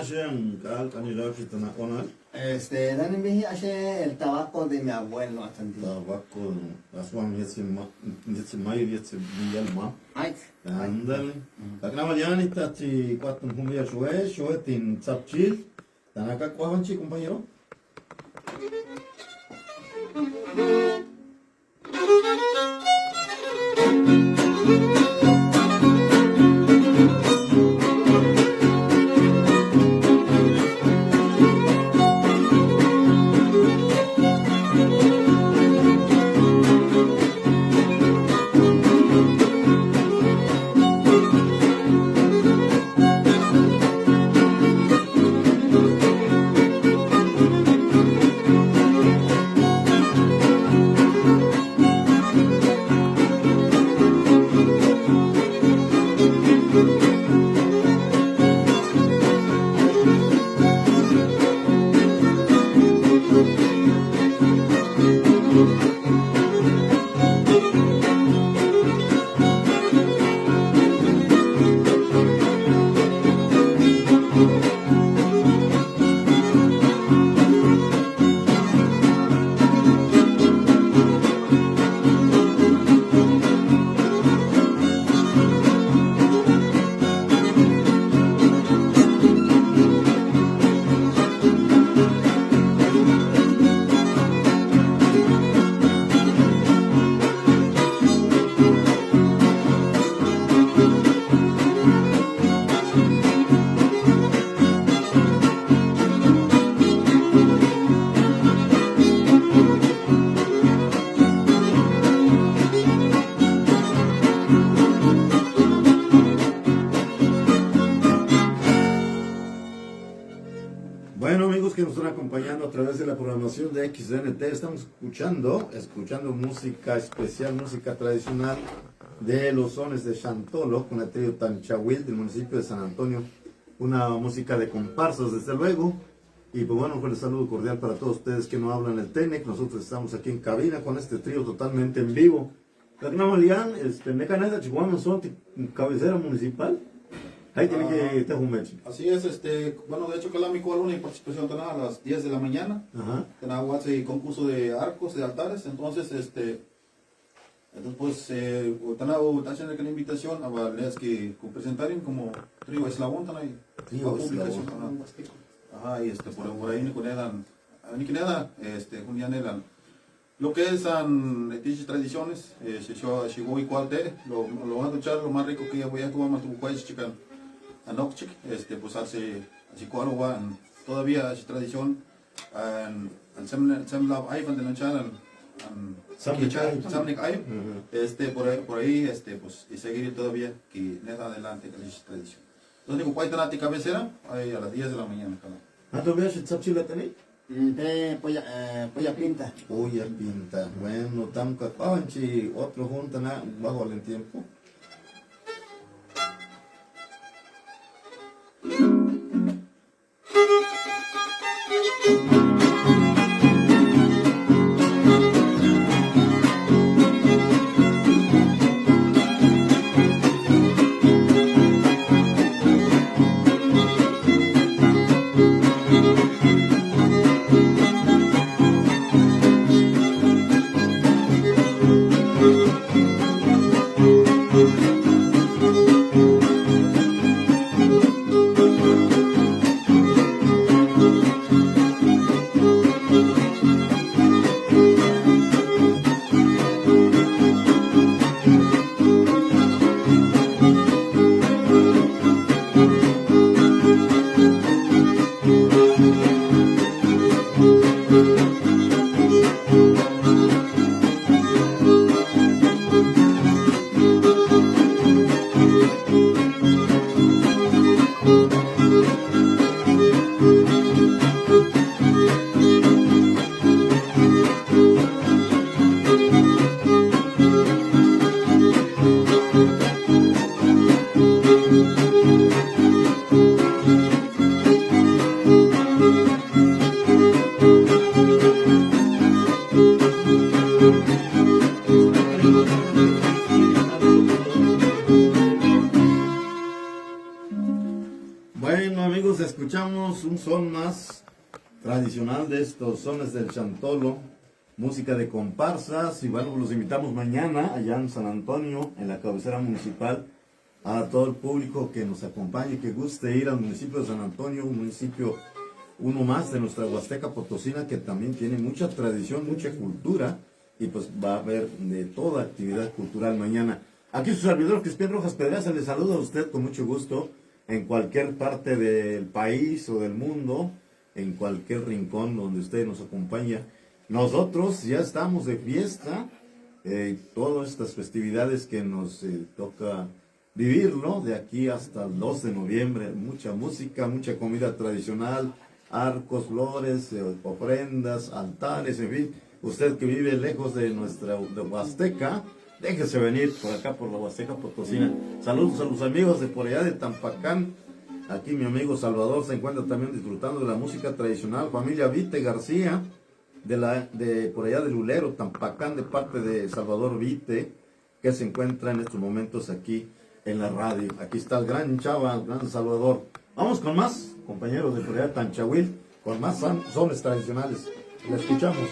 Hashem, Kal, Kanila, Kitana, Onal. Dan me hace el tabaco de mi abuelo atendí. Tabaco, Aswan, jetzt Mai, jetzt Yalma. Ay, Ándale. La gran mañana está chi cuatro jumia shoe tin sapchil. Tanaka cuavanchi, compañero. Bueno, amigos que nos están acompañando a través de la programación de XNT, estamos escuchando música especial, música tradicional de los sones de Chantolo con el trío Tanchahuil del municipio de San Antonio, una música de comparsas desde luego. Y pues bueno, pues el saludo cordial para todos ustedes que no hablan el TENEC. Nosotros estamos aquí en cabina con este trío totalmente en vivo. Lian, Mecaneta Chihuahua son cabecera municipal. Ahí tiene que estar un mecho. Así es, bueno, de hecho, Calámico alguna participación a las 10 de la mañana. Tenemos concurso de arcos, de altares, entonces, pues, tenemos una invitación a les que presentar como trío eslabón, Trío eslabón. Ajá, y por ahí ni nada, un día nelan. Lo que es dichas tradiciones, llegó igual de, lo van a escuchar, lo más rico que voy a tomar más tu país, chican. Anokchik, pues hace así cual todavía es tradición al semlab ay van de nochar samnik ay por ahí pues y seguir todavía que nada adelante que es tradición. Entonces digo cuál es la cabecera ahí a las 10 de la mañana cada. ¿Antes veas el sapchila tenéis? Polla pinta. Polla pinta. Bueno, tamca pavanchi otro junta na bajo el tiempo. tenemos un son más tradicional de estos sones del chantolo, música de comparsas, y bueno, los invitamos mañana allá en San Antonio, en la cabecera municipal, a todo el público que nos acompañe, que guste ir al municipio de San Antonio, un municipio uno más de nuestra Huasteca Potosina, que también tiene mucha tradición, mucha cultura, y pues va a haber de toda actividad cultural mañana. Aquí su servidor, Cristian Rojas Pedraza, le saluda a usted con mucho gusto, en cualquier parte del país o del mundo, en cualquier rincón donde usted nos acompaña. Nosotros ya estamos de fiesta, todas estas festividades que nos toca vivirlo de aquí hasta el 2 de noviembre. Mucha música, mucha comida tradicional, arcos, flores, ofrendas, altares, en fin. Usted que vive lejos de nuestra Huasteca, déjese venir por acá, por la Huasteca Potosina. Saludos a los amigos de por allá de Tampacán. Aquí mi amigo Salvador se encuentra también disfrutando de la música tradicional. Familia Vite García, de por allá de Lulero, Tampacán, de parte de Salvador Vite, que se encuentra en estos momentos aquí en la radio. Aquí está el gran Chava, el gran Salvador. Vamos con más, compañeros de por allá de Tanchahuil, con más sones tradicionales. La escuchamos.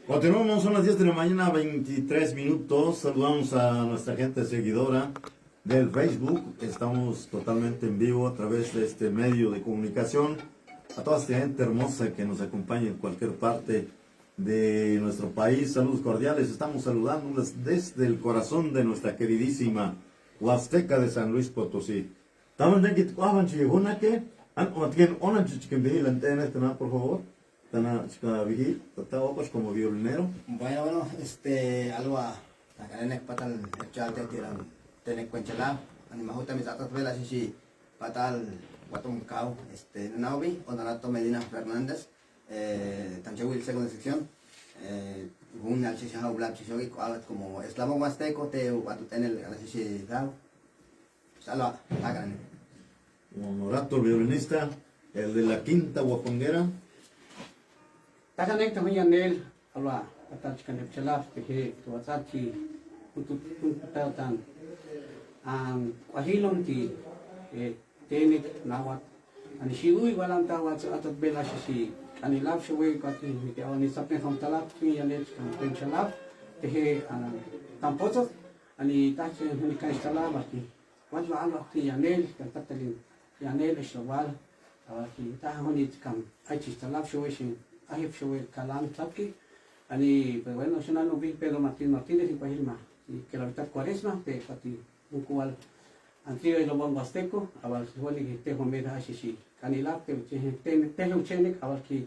Continuamos, son las 10 de la mañana, 23 minutos. Saludamos a nuestra gente seguidora del Facebook. Estamos totalmente en vivo a través de este medio de comunicación. A toda esta gente hermosa que nos acompaña en cualquier parte de nuestro país, saludos cordiales. Estamos saludándoles desde el corazón de nuestra queridísima Huasteca de San Luis Potosí. Por favor. Como violinero. Bueno, algo a la patal echar te tiran tener cuenchala, animajuta mis atas velas y patal guatum cao, Naomi, Honorato Medina Fernández, Tanchahuil, segunda sección, un alchichao blanco chichogi, como eslavo huasteco, te guatuten el alchichao, salva, hagan. Honorato, el violinista, el de la quinta guaponguera. Takanek también Yanel, habla, atach kanek chalaf, que tu atachi, un tan, ahilon ti, tenik nawat, ani shiui walang tawat atat bela si, ani laf shiui kati, miti awani sapne ham talap, tu Yanel kan chalaf, que tampoco, ani tachi ni kai chalaf, ati, wajwa alwa ti Yanel, kan tatalin, Yanel eswal, awaki tahoni kan, aichi chalaf shiui shin. Ahí fue Calam Tapki, ani, pero bueno, yo no vi Pedro Martínez y Pajilma, y que la mitad cuaresma, de Pati, un cual antiguo y lo buen huasteco, a ver si huele que te come da así, canilap, que te lo chenek, a ver que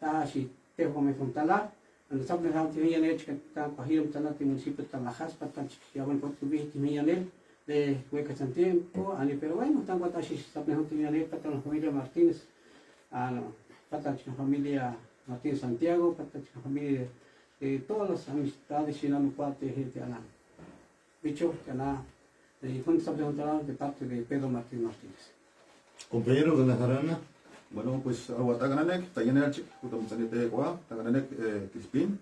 da así, te come fontala, and the subnet how to me and edge can Pajilum Tanati municipio Tamajas, Patan, ya van por tu vi, Timianel, de Hueca Santiempo, ani, pero bueno, tan guatashi, subnet how to me and edge, Patan, familia Martínez, Patan, familia Martín Santiago, familia todas las amistades y la parte de Ana. Bicho, Ana, y con esta pregunta de parte de Pedro Martín Martínez. Compañeros de la jarana, Bueno, pues agua tagananek, tayanel chik, puta musanite kwa, tagananek Crispín.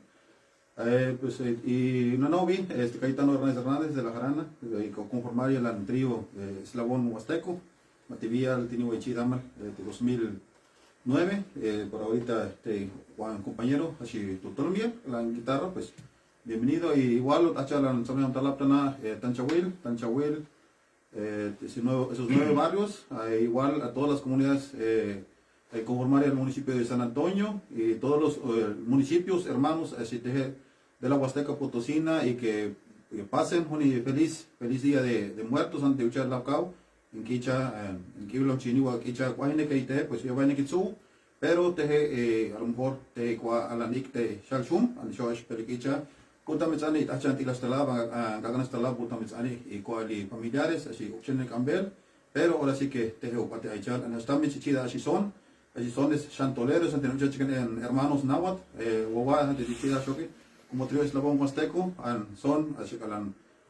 Y no novi, Cayetano Hernández de la Jarana, conformaría el trío eslabón huasteco, Mativía el Tini Huaychi Damal de 2009, por ahorita Juan compañero, así Tutolmia, la guitarra, pues bienvenido, y igual hacha la Antonio Talaptana, Tanchahuil, esos 9 barrios, igual a todas las comunidades conformar el municipio de San Antonio y todos los municipios hermanos de la Huasteca Potosina, y que pasen un feliz día de muertos ante Uchar Lapcao, en Quicha, en Kiblo Chiniwa, Quicha, Guayne Keite, pues yo vayan Kitsu, pero a lo mejor te alanik te Shalshum, al Shosh Periquicha, Putamitsani, Tachanti las Talaba, Gaganas Talab, Putamitsani y cuali familiares, así Uchene Campbell, pero ahora sí que te Upate Aichal, en esta Michichida, así son chantoleros, hermanos Nahuatl, Wawa, de Dichida Shoki, como trío eslabón huasteco, son, así que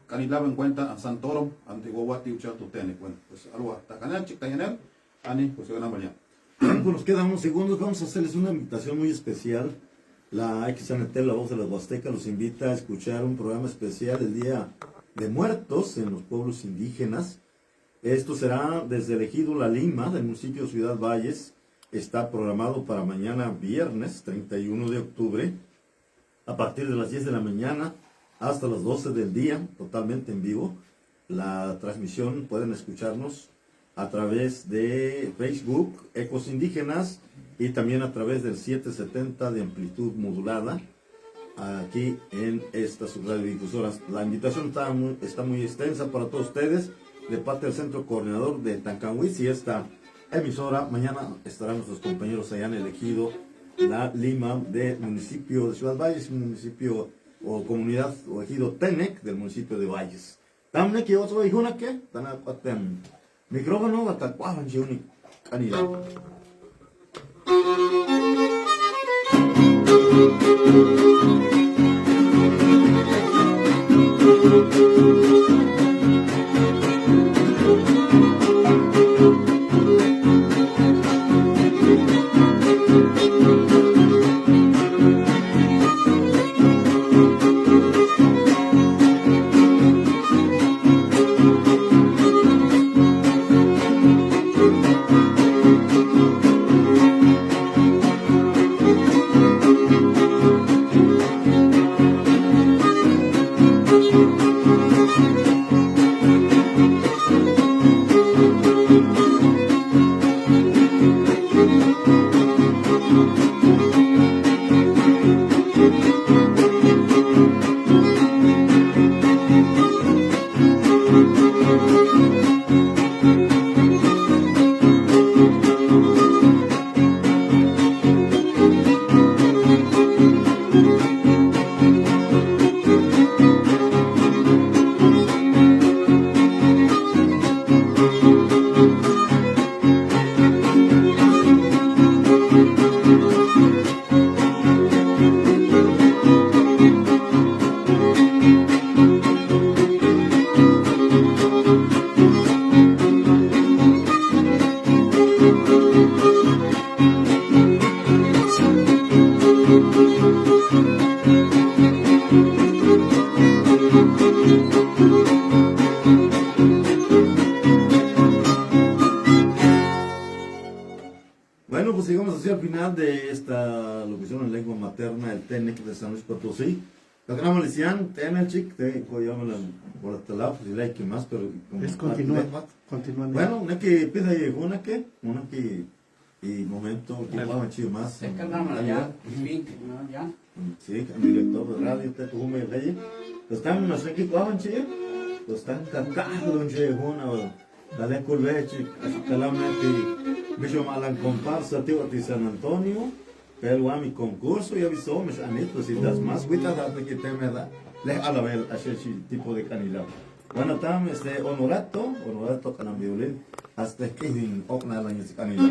Canilaba en cuenta, Santorum, ante Wawa, Tiucha, Tutene, bueno, pues algo, Tacanel, Chictayanel, Ani, pues se ganamos ya. pues nos quedan unos segundos, vamos a hacerles una invitación muy especial. La XNT, la voz de la Huasteca, los invita a escuchar un programa especial el Día de Muertos en los pueblos indígenas. Esto será desde el ejido La Lima, del municipio Ciudad Valles. Está programado para mañana viernes 31 de octubre a partir de las 10 de la mañana hasta las 12 del día, totalmente en vivo. La transmisión pueden escucharnos a través de Facebook, Ecos Indígenas, y también a través del 770 de amplitud modulada, aquí en estas radiodifusoras. La invitación está muy extensa para todos ustedes, de parte del Centro Coordinador de Tancanhuitz y esta emisora. Mañana estarán nuestros compañeros allá en el ejido La Lima del municipio de Ciudad Valles, municipio o comunidad o ejido Tenec del municipio de Valles. Tamne que otro hijuna que tan acuatem micrófono hasta cuajan chiuni canida. Bueno, pues llegamos así al final de esta locución en lengua materna, el TENEC de San Luis Potosí. Lo que nos decían, TENEC, te llaman por el teléfono, si le hay que más, pero... Es continúa. Bueno, una que empieza y una que y momento que va chido más. Se cargamos ya, ya. Sí, el director de radio, te tuvo medio ley. Pues están unos aquí que chido, pues están cantando un chido, dale curvechi, calammente, bicho malan comparsa, tío a San Antonio, pero a mi concurso y avisó, me anito, si das más cuitas, date que te me da, le a la vez, a ese tipo de canilao. Bueno, tam, honorato canam violín, hasta que en okna la canilao.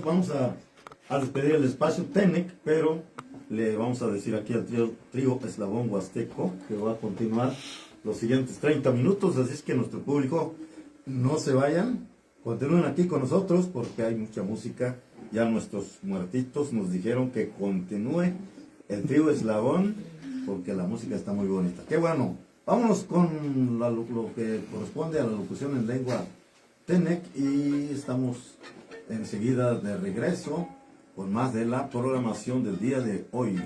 vamos a despedir el espacio Tenec, pero le vamos a decir aquí al trío Eslabón Huasteco que va a continuar los siguientes 30 minutos, así es que nuestro público no se vayan, continúen aquí con nosotros porque hay mucha música. Ya nuestros muertitos nos dijeron que continúe el trío Eslabón porque la música está muy bonita. Qué bueno, vámonos con lo que corresponde a la locución en lengua Tenec y estamos enseguida de regreso con más de la programación del día de hoy.